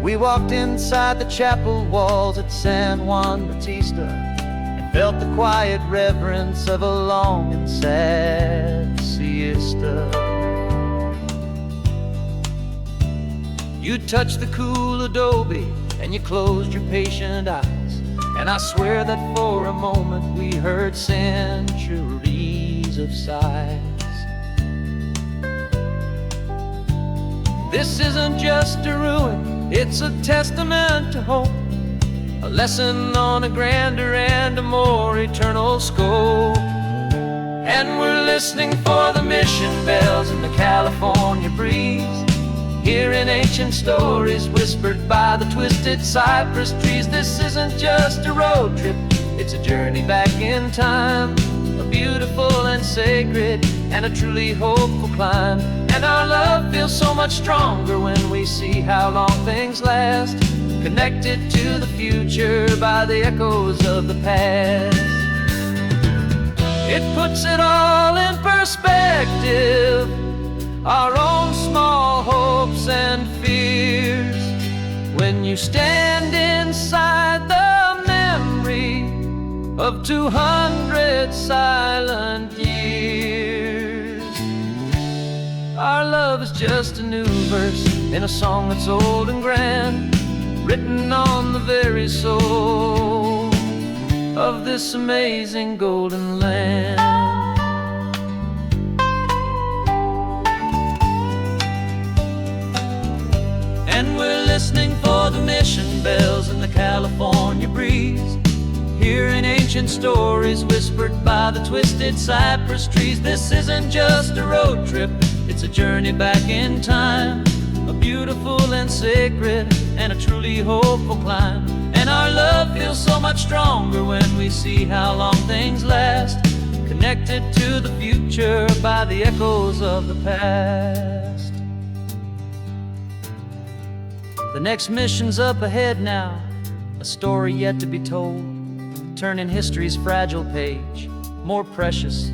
We walked inside the chapel walls at San Juan Bautista and felt the quiet reverence of a long and sad siesta. You touched the cool adobe and you closed your patient eyes, and I swear that for a moment we heard centuries of sighs. This isn't just a ruin, it's a testament to hope, a lesson on a grander and a more eternal scope. And we're listening for the mission bells in the California breeze, hearing ancient stories whispered by the twisted cypress trees. This isn't just a road trip, it's a journey back in time, a beautiful and sacred and a truly hopeful climb. And our love feels so much stronger when we see how long things last, connected to the future by the echoes of the past. It puts it all in perspective, our own small hopes and fears, when you stand inside the memory of 200 silent years. Our love is just a new verse in a song that's old and grand, written on the very soul of this amazing golden land. And we're listening for the mission bells in the California breeze, hearing ancient stories whispered by the twisted cypress trees. This isn't just a road trip, it's a journey back in time, a beautiful and sacred and a truly hopeful climb. And our love feels so much stronger when we see how long things last, connected to the future by the echoes of the past. The next mission's up ahead now, a story yet to be told, turning history's fragile page more precious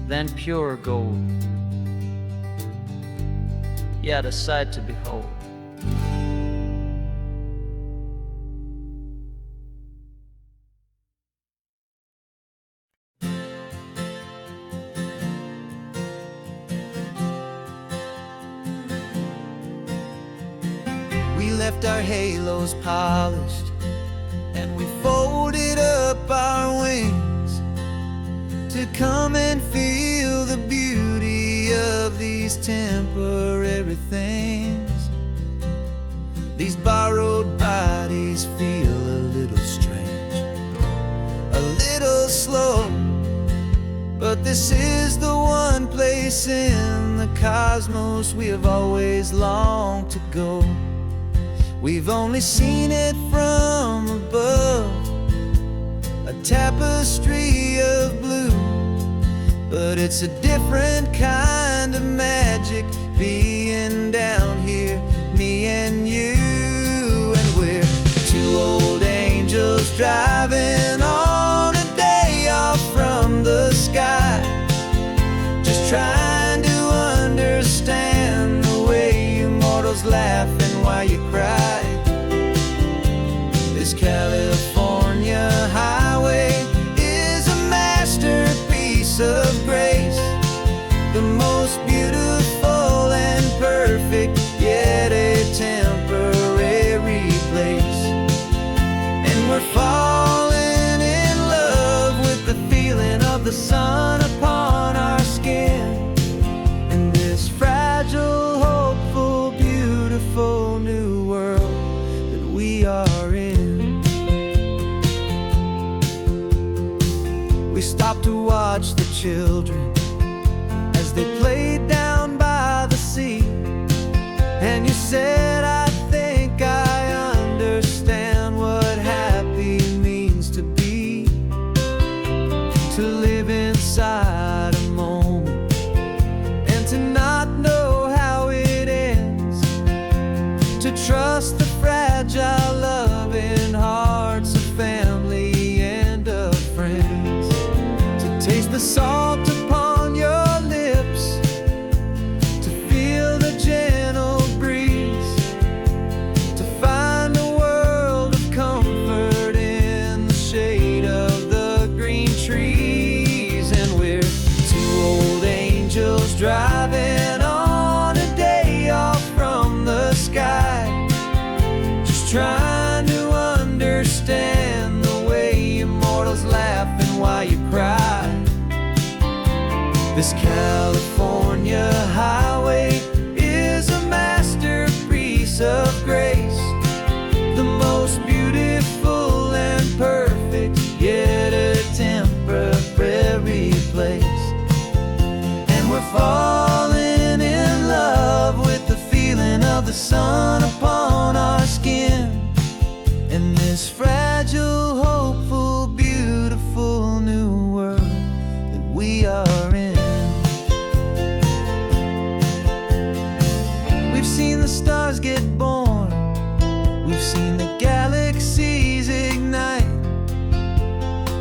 than pure gold. Yet a sight to behold. We left our halos polished and we folded up our wings to come and feel the beauty of these temporary things. These borrowed bodies feel a little strange, a little slow, but this is the one place in the cosmos we have always longed to go. We've only seen it from above, a tapestry of blue, but it's a different kind of magic being down here, me and you. And we're two old angels driving on a day off from the sky, just trying to understand the way you mortals laugh and why you cry. This California highway is a masterpiece of grace, the most beautiful and perfect, yet a temporary place. And we're falling in love with the feeling of the sun upon our skin, in this fragile, hopeful, beautiful new world that we are in. We stopped to watch the children as they played down by the sea, and you said, I think I understand what happy means to be, to live inside a moment and to not know how it ends, to trust the fragile loving hearts of family and of friends, to taste the salt upon your lips, to feel the gentle breeze, to find a world of comfort in the shade of the green trees. And we're two old angels driving on a day off from the sky, just trying to understand the way you mortals laugh and why you cry. This California highway is a masterpiece of grace, the most beautiful and perfect, yet a temporary place. And we're falling in love with the feeling of the sun upon our skin, in this fragile, hopeful, beautiful new world that we are in. We've seen the stars get born, we've seen the galaxies ignite,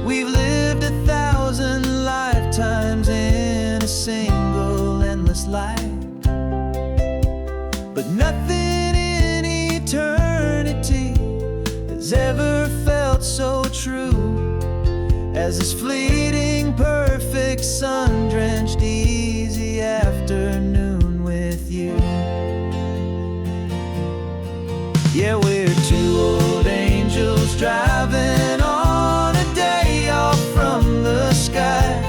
we've lived 1,000 lifetimes in a single endless life. But nothing in eternity has ever felt so true as this fleeting, perfect, sun-drenched, easy afternoon with you. Yeah, we're two old angels driving on a day off from the sky,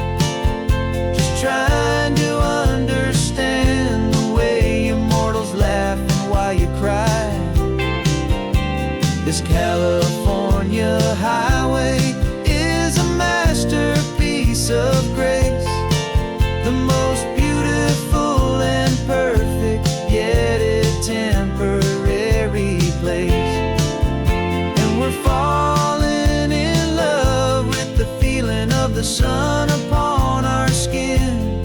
just trying to understand the way you mortals laugh and why you cry. This California highway is a masterpiece of grace, the most beautiful and perfect, yet a temporary place. And we're falling in love with the feeling of the sun upon our skin,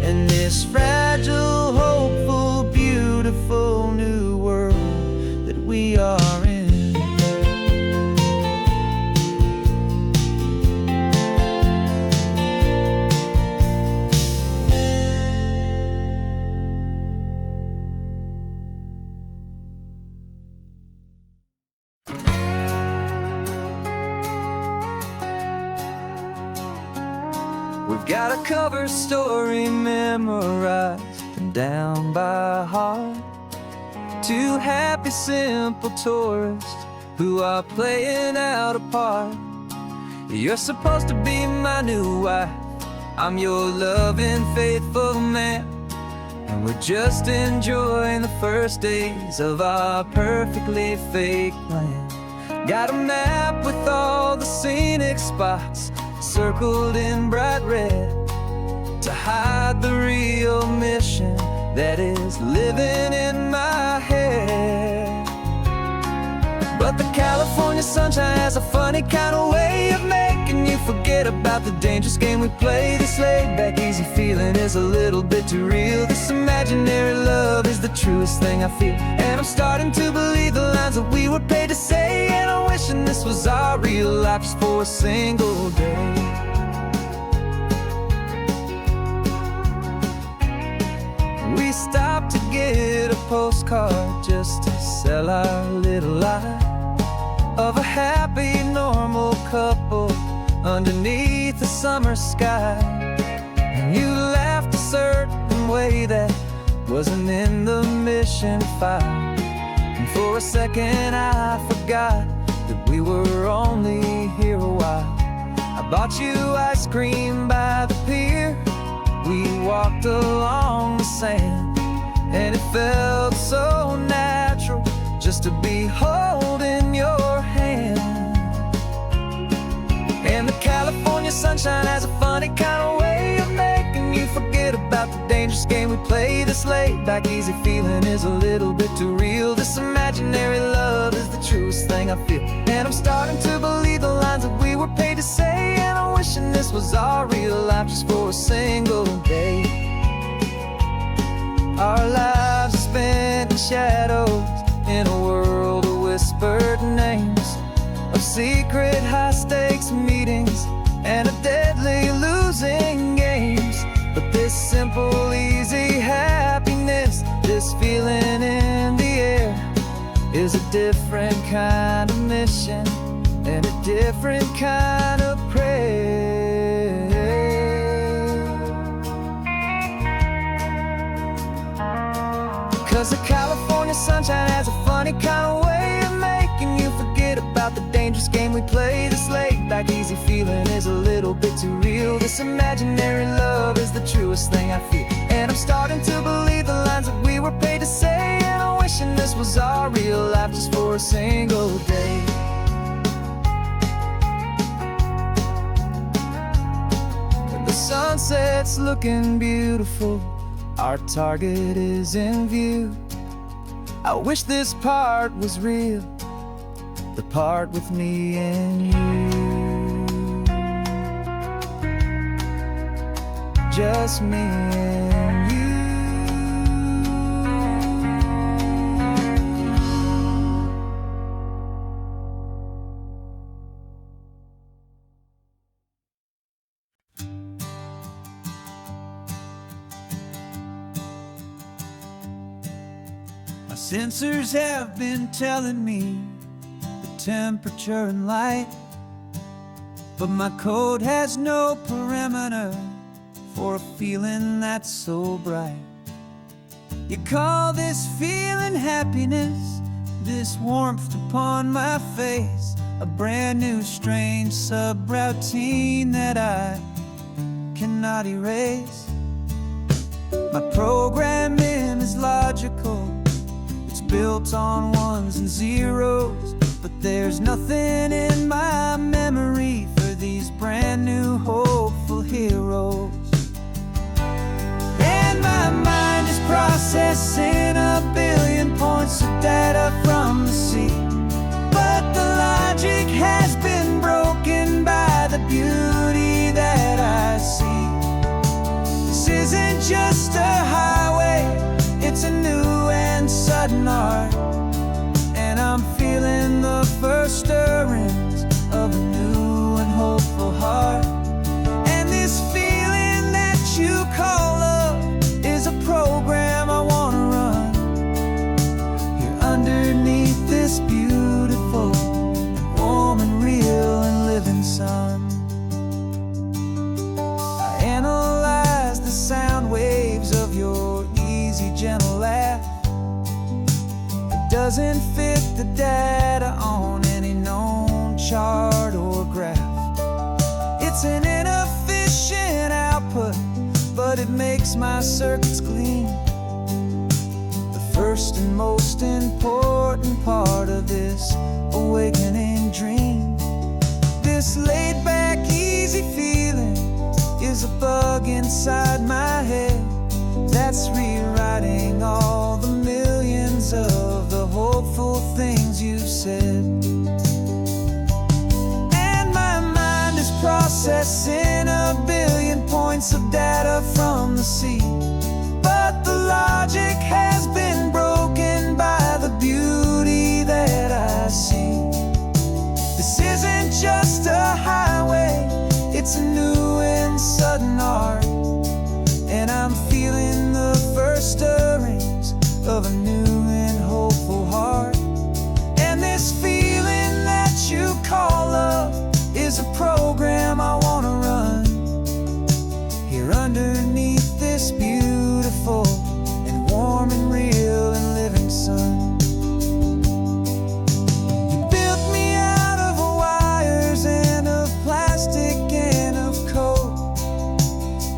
and this fragile, hopeful, beautiful new world that we are in. We've got a cover story memorized and down by heart, two happy, simple tourists who are playing out a part. You're supposed to be my new wife, I'm your loving, faithful man, and we're just enjoying the first days of our perfectly fake plan. Got a map with all the scenic spots circled in bright red to hide the real mission that is living in my head. But the California sunshine has a funny kind of way of making you forget about about the dangerous game we play. This laid-back, easy feeling is a little bit too real. This imaginary love is the truest thing I feel. And I'm starting to believe the lines that we were paid to say. And I'm wishing this was our real life just for a single day. We stopped to get a postcard just to sell our little lie of a happy, normal couple underneath the summer sky. And you laughed a certain way that wasn't in the mission file. And for a second I forgot that we were only here a while. I bought you ice cream by the pier. We walked along the sand, and it felt so natural just to be holding your hand. And the California sunshine has a funny kind of way of making you forget about the dangerous game we play. This laid-back, easy feeling is a little bit too real. This imaginary love is the truest thing I feel. And I'm starting to believe the lines that we were paid to say. And I'm wishing this was our real life just for a single day. Our lives are spent in shadows, in a world of whispered names, of secret high-stakes meetings and of deadly losing games. But this simple, easy happiness, this feeling in the air, is a different kind of mission and a different kind of prayer. 'Cause the California sunshine has a funny kind of way of making you forget about the dangerous game we play. This laid-back, easy feeling is a little bit too real. This imaginary love is the truest thing I feel. And I'm starting to believe the lines that we were paid to say. And I'm wishing this was our real life just for a single day. When the sunset's looking beautiful, our target is in view. I wish this part was real, the part with me and you. Just me and you. Sensors have been telling me the temperature and light, but my code has no parameter for a feeling that's so bright. You call this feeling happiness, this warmth upon my face, a brand new strange subroutine that I cannot erase. My programming is logical, built on ones and zeros, but there's nothing in my memory for these brand new hopeful heroes. And my mind is processing a billion points of data from the sea, but the logic has been broken by the beauty that I see. This isn't just a highway, it's a new and sudden art, and I'm feeling the first stirrings of a new and hopeful heart. And this feeling that you call love is a program I wanna run here underneath this beautiful, warm and real and living sun. I analyze the sound waves of your easy, gentle laugh. It doesn't fit the data on any known chart or graph. It's an inefficient output, but it makes my circuits clean. The first and most important part of this awakening dream. This laid-back, easy feeling is a bug inside my head that's rewriting all the millions of the hopeful things you've said. And my mind is processing points of data from the sea. But the logic has been broken by the beauty that I see. This isn't just a highway, it's a new and sudden art. And I'm feeling the first stirrings of a new and hopeful heart. And this feeling that you call love is a program I wanna run here underneath this beautiful and warm and real and living sun. You built me out of wires and of plastic and of coal.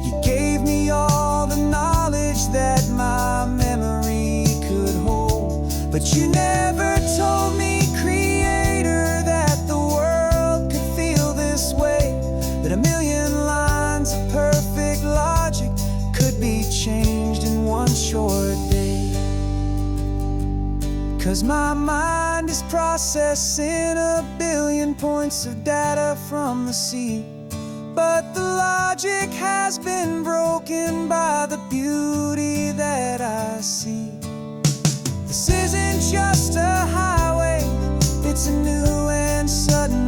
You gave me all the knowledge that my memory could hold. But you never told me, Creator, that the world could feel this way, that a million lines of perfect logic could be changed in one short day. 'Cause my mind is processing a billion points of data from the sea. But the logic has been broken by the beauty that I see. This isn't just a highway, it's a new and sudden